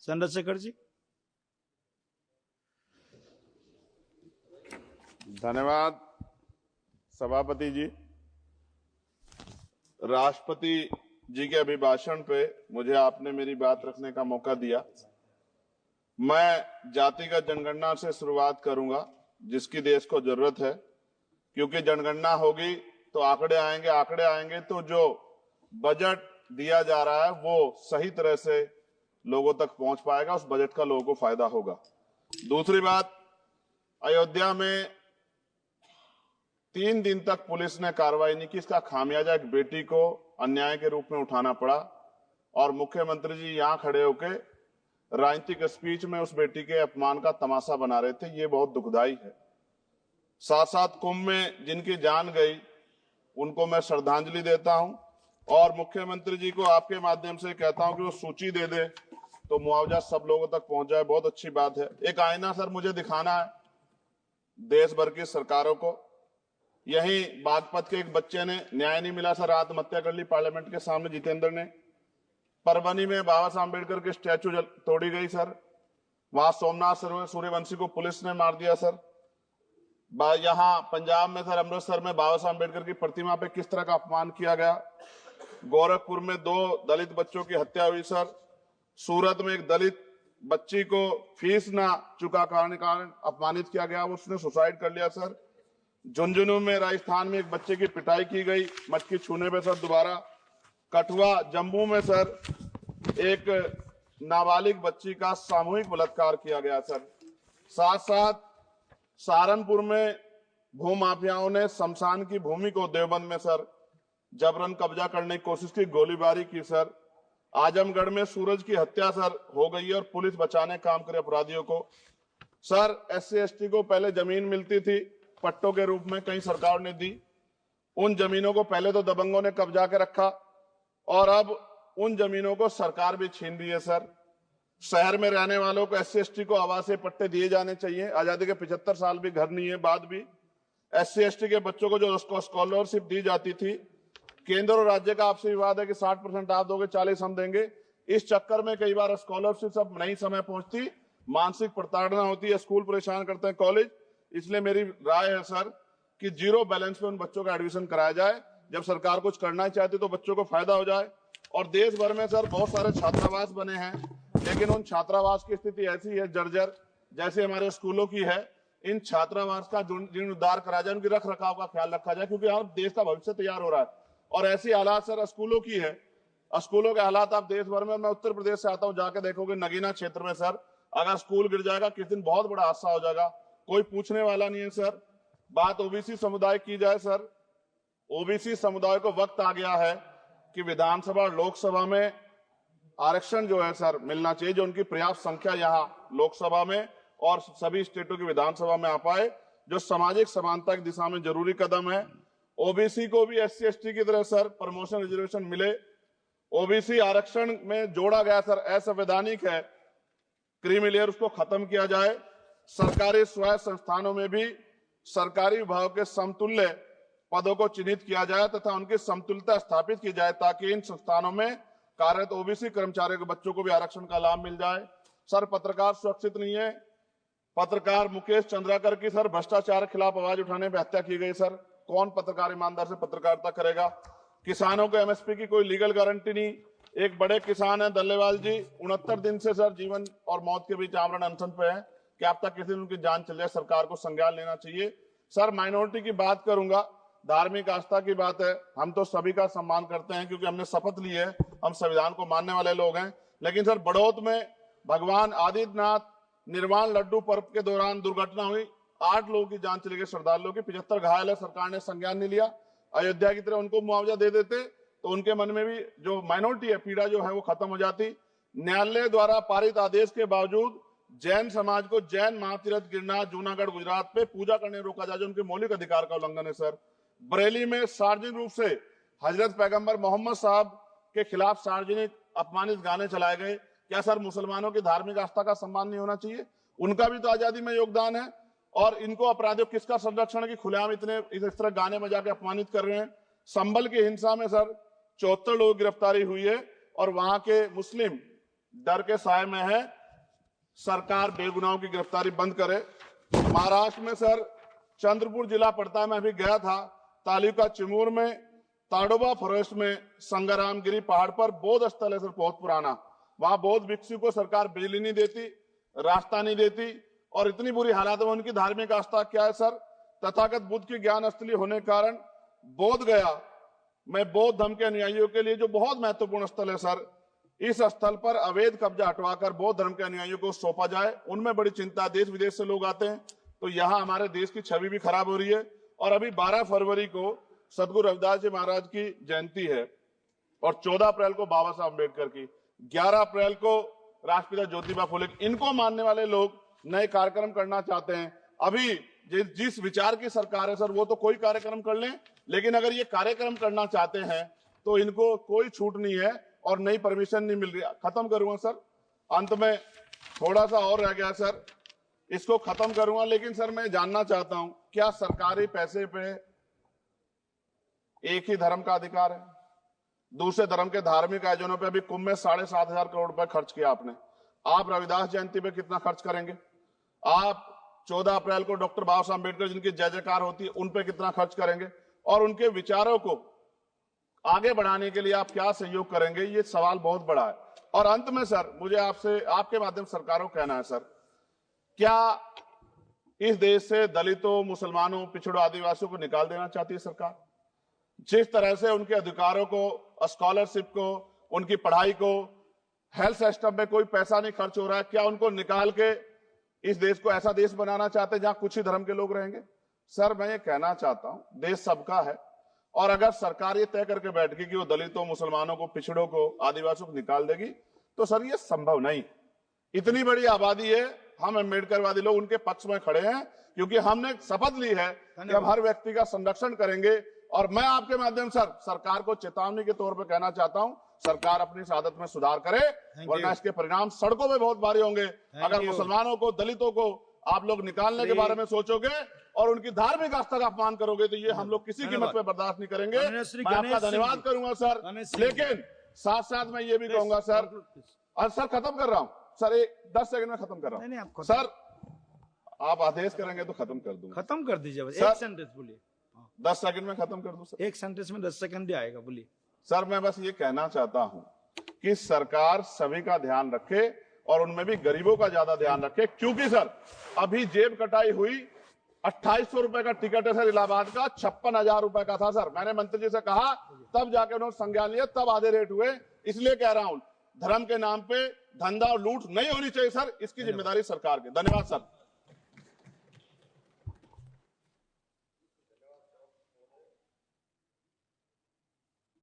चंद्रशेखर जी। धन्यवाद सभापति जी। राष्ट्रपति जी के अभिभाषण पे मुझे आपने मेरी बात रखने का मौका दिया। मैं जातिगत जनगणना से शुरुआत करूंगा जिसकी देश को जरूरत है, क्योंकि जनगणना होगी तो आंकड़े आएंगे तो जो बजट दिया जा रहा है वो सही तरह से लोगों तक पहुंच पाएगा, उस बजट का लोगों को फायदा होगा। दूसरी बात, अयोध्या में 3 दिन तक पुलिस ने कार्रवाई नहीं की। इसका खामियाजा एक बेटी को अन्याय के रूप में उठाना पड़ा और मुख्यमंत्री जी यहां खड़े होकर राजनीतिक स्पीच में उस बेटी के अपमान का तमाशा बना रहे थे। ये बहुत दुखदाई है। साथ साथ कुंभ में जिनकी जान गई उनको मैं श्रद्धांजलि देता हूं और मुख्यमंत्री जी को आपके माध्यम से कहता हूं कि वो सूची दे दे तो मुआवजा सब लोगों तक पहुंच जाए। बहुत अच्छी बात है। एक आईना सर मुझे दिखाना है देश भर की सरकारों को। यही बागपत के एक बच्चे ने न्याय नहीं मिला सर, आत्महत्या कर ली पार्लियामेंट के सामने, जितेंद्र ने। परभनी में बाबा साहब अम्बेडकर के स्टैचू तोड़ी गई सर, वहां सोमनाथ सूर्यवंशी को पुलिस ने मार दिया सर। यहां पंजाब में सर, अमृतसर में बाबा साहब अम्बेडकर की प्रतिमा पे किस तरह का अपमान किया गया। गोरखपुर में 2 दलित बच्चों की हत्या हुई सर। सूरत में एक दलित बच्ची को फीस ना चुका कारण अपमानित किया गया, उसने सुसाइड कर लिया सर। झुंझुनू में राजस्थान में एक बच्चे की पिटाई की गई मटकी छूने पे सर दोबारा। कठुआ जम्मू में सर एक नाबालिग बच्ची का सामूहिक बलात्कार किया गया सर। साथ साथ सहारनपुर में भूमाफियाओं ने शमशान की भूमि को देवबंद में सर जबरन कब्जा करने की कोशिश की, गोलीबारी की सर। आजमगढ़ में सूरज की हत्या सर हो गई और पुलिस बचाने काम करे अपराधियों को। सर SC/ST को पहले जमीन मिलती थी पट्टों के रूप में, कई सरकार ने दी। उन जमीनों को पहले तो दबंगों ने कब्जा के रखा और अब उन जमीनों को सरकार भी छीन रही है सर। शहर में रहने वालों को SC/ST को आवासीय पट्टे दिए जाने चाहिए। आजादी के 75 साल भी घर नहीं है, बाद भी SC/ST के बच्चों को जो स्कॉलरशिप दी जाती थी, केंद्र और राज्य का आपसी विवाद है कि 60% आप दोगे, 40 हम देंगे। इस चक्कर में कई बार स्कॉलरशिप सब नहीं समय पहुंचती, मानसिक प्रताड़ना होती है, स्कूल परेशान करते हैं, कॉलेज। इसलिए मेरी राय है सर कि 0 बैलेंस पे उन बच्चों का एडमिशन कराया जाए। जब सरकार कुछ करना ही चाहती तो बच्चों को फायदा हो जाए। और देश भर में सर बहुत सारे छात्रावास बने हैं, लेकिन उन छात्रावास की स्थिति ऐसी है जर्जर, जैसे हमारे स्कूलों की है। इन छात्रावास का जीर्णोद्धार करा जाए, उनकी रख रखाव का ख्याल रखा जाए, क्योंकि यहाँ देश का भविष्य तैयार हो रहा है। और ऐसी हालात सर स्कूलों की है, स्कूलों के हालात आप देश भर में, मैं उत्तर प्रदेश से आता हूँ, जाके देखोगे नगीना क्षेत्र में सर अगर स्कूल गिर जाएगा किस दिन बहुत बड़ा हादसा हो जाएगा, कोई पूछने वाला नहीं है सर। बात OBC समुदाय की जाए सर, OBC समुदाय को वक्त आ गया है कि विधानसभा और लोकसभा में आरक्षण जो है सर मिलना चाहिए, जो उनकी पर्याप्त संख्या यहाँ लोकसभा में और सभी स्टेटों की विधानसभा में आ पाए, जो सामाजिक समानता की दिशा में जरूरी कदम है। OBC को भी SC/ST की तरह सर प्रमोशन रिजर्वेशन मिले। OBC आरक्षण में जोड़ा गया सर असंवैधानिक है, क्रीमी लेयर उसको खत्म किया जाए। सरकारी स्वायत्त संस्थानों में भी सरकारी विभागों के समतुल्य पदों को चिन्हित किया जाए तथा उनकी समतुल्यता स्थापित की जाए, ताकि इन संस्थानों में कार्यरत OBC कर्मचारियों के बच्चों को भी आरक्षण का लाभ मिल जाए। सर पत्रकार सुरक्षित नहीं है। पत्रकार मुकेश चंद्राकर की सर भ्रष्टाचार के खिलाफ आवाज उठाने पर हत्या की गई सर। कौन पत्रकार ईमानदार से पत्रकारिता करेगा। किसानों को MSP की कोई लीगल गारंटी नहीं। एक बड़े किसान है दल्लेवाल जी, 69 दिन से सर जीवन और मौत के बीच आमरण अनशन पे है कि अब तक किसी दिन उनकी जान चल जाए। सरकार को संज्ञान लेना चाहिए। सर माइनॉरिटी की बात करूंगा, धार्मिक आस्था की बात है, हम तो सभी का सम्मान करते हैं क्योंकि हमने शपथ ली है, हम संविधान को मानने वाले लोग हैं। लेकिन सर बड़ौत में भगवान आदित्यनाथ निर्वाण लड्डू पर्व के दौरान दुर्घटना हुई, 8 लोगों की जान चली गई, श्रद्धालुओं की 75 घायल है, सरकार ने संज्ञान नहीं लिया। अयोध्या की तरह उनको मुआवजा दे देते तो उनके मन में भी जो माइनॉरिटी है पीड़ा जो है वो खत्म हो जाती। न्यायालय द्वारा पारित आदेश के बावजूद जैन समाज को जैन महातीर्थ गिरनार जूनागढ़ गुजरात पे पूजा करने रोका जाए, जो उनके मौलिक अधिकार का उल्लंघन है सर। बरेली में सार्वजनिक रूप से हजरत पैगंबर मोहम्मद साहब के खिलाफ सार्वजनिक अपमानित गाने चलाए गए। क्या सर मुसलमानों की धार्मिक आस्था का सम्मान नहीं होना चाहिए? उनका भी तो आजादी में योगदान है। और इनको अपराधियों किसका संरक्षण की खुलेआम इतने इस तरह गाने बजा के अपमानित कर रहे हैं। संभल की हिंसा में सर 74 लोगों की गिरफ्तारी हुई है और वहां के मुस्लिम डर के साए में है। सरकार बेगुनाहों की गिरफ्तारी बंद करे। महाराष्ट्र में सर चंद्रपुर जिला पड़ता है, मैं अभी गया था, तालुका चिमूर में ताडोबा फॉरेस्ट में संग्रामगिरी पहाड़ पर बौद्ध स्थल है सर, बहुत पुराना। वहां बौद्ध भिक्षु को सरकार बिजली नहीं देती, रास्ता नहीं देती, और इतनी बुरी हालत में उनकी धार्मिक आस्था क्या है सर, तथागत बुद्ध की ज्ञान स्थली होने के कारण बोध गया में बौद्ध धर्म के अनुयायियों के लिए जो बहुत महत्वपूर्ण स्थल है सर, इस स्थल पर अवैध कब्जा हटवाकर बौद्ध धर्म के अनुयायियों को सौंपा जाए। उनमें बड़ी चिंता, देश विदेश से लोग आते हैं, तो यहाँ हमारे देश की छवि भी खराब हो रही है। और अभी 12 फरवरी को सदगुरु रविदास जी महाराज की जयंती है और 14 अप्रैल को बाबा साहब अम्बेडकर की, 11 अप्रैल को राष्ट्रपिता ज्योतिबा फुले, इनको मानने वाले लोग नए कार्यक्रम करना चाहते हैं। अभी जिस विचार की सरकार है सर, वो तो कोई कार्यक्रम कर लें, लेकिन अगर ये कार्यक्रम करना चाहते हैं तो इनको कोई छूट नहीं है और नई परमिशन नहीं मिल रही। खत्म करूंगा सर, अंत में थोड़ा सा और रह गया सर, इसको खत्म करूंगा। लेकिन सर मैं जानना चाहता हूं, क्या सरकारी पैसे पे एक ही धर्म का अधिकार है? दूसरे धर्म के धार्मिक आयोजनों पे अभी कुंभ में 7,500 करोड़ रुपए खर्च किया आपने। आप रविदास जयंती पे कितना खर्च करेंगे? आप 14 अप्रैल को डॉक्टर बाबा साहब अम्बेडकर जिनकी जय जयकार होती है, उन पे कितना खर्च करेंगे? और उनके विचारों को आगे बढ़ाने के लिए आप क्या सहयोग करेंगे? ये सवाल बहुत बड़ा है। और अंत में सर मुझे आपसे, आपके माध्यम से सरकारों को कहना है सर, क्या इस देश से दलितों, मुसलमानों, पिछड़ों, आदिवासियों को निकाल देना चाहती है सरकार? जिस तरह से उनके अधिकारों को, स्कॉलरशिप को, उनकी पढ़ाई को, हेल्थ सिस्टम में कोई पैसा नहीं खर्च हो रहा है, क्या उनको निकाल के इस देश को ऐसा देश बनाना चाहते हैं जहां कुछ ही धर्म के लोग रहेंगे? सर मैं ये कहना चाहता हूं, देश सबका है, और अगर सरकार ये तय करके बैठ गई कि वो दलितों, मुसलमानों को, पिछड़ों को, आदिवासियों को निकाल देगी, तो सर ये संभव नहीं। इतनी बड़ी आबादी है, हम अम्बेडकरवादी लोग उनके पक्ष में खड़े हैं, क्योंकि हमने शपथ ली है कि हम हर व्यक्ति का संरक्षण करेंगे। और मैं आपके माध्यम से सरकार को चेतावनी के तौर पर कहना चाहता हूं, सरकार अपनी इस आदत में सुधार करे, वरना इसके परिणाम सड़कों में बहुत भारी होंगे। अगर मुसलमानों को, दलितों को आप लोग निकालने के बारे में सोचोगे और उनकी धार्मिक आस्था का अपमान करोगे, तो ये हम लोग किसी कीमत पे बर्दाश्त नहीं करेंगे। मैं आपका धन्यवाद करूंगा सर, लेकिन साथ साथ मैं ये भी कहूंगा सर, और सर खत्म कर रहा हूं सर, 10 सेकंड में खत्म कर रहा हूं सर, आप आदेश करेंगे तो खत्म कर दूंगा। खत्म कर दीजिए, एक सेंटेंस बोलिए। 10 सेकंड में खत्म कर दूं सर, एक सेंटेंस में 10 सेकंड भी आएगा, बोलिए। सर मैं बस ये कहना चाहता हूं कि सरकार सभी का ध्यान रखे और उनमें भी गरीबों का ज्यादा ध्यान रखे, क्योंकि सर अभी जेब कटाई हुई, 2800 रुपए का टिकट है सर इलाहाबाद का, 56,000 रुपए का था सर। मैंने मंत्री जी से कहा, तब जाके उन्होंने संज्ञान लिया, तब आधे रेट हुए। इसलिए कह रहा हूं, धर्म के नाम पे धंधा और लूट नहीं होनी चाहिए सर, इसकी जिम्मेदारी सरकार की। धन्यवाद सर।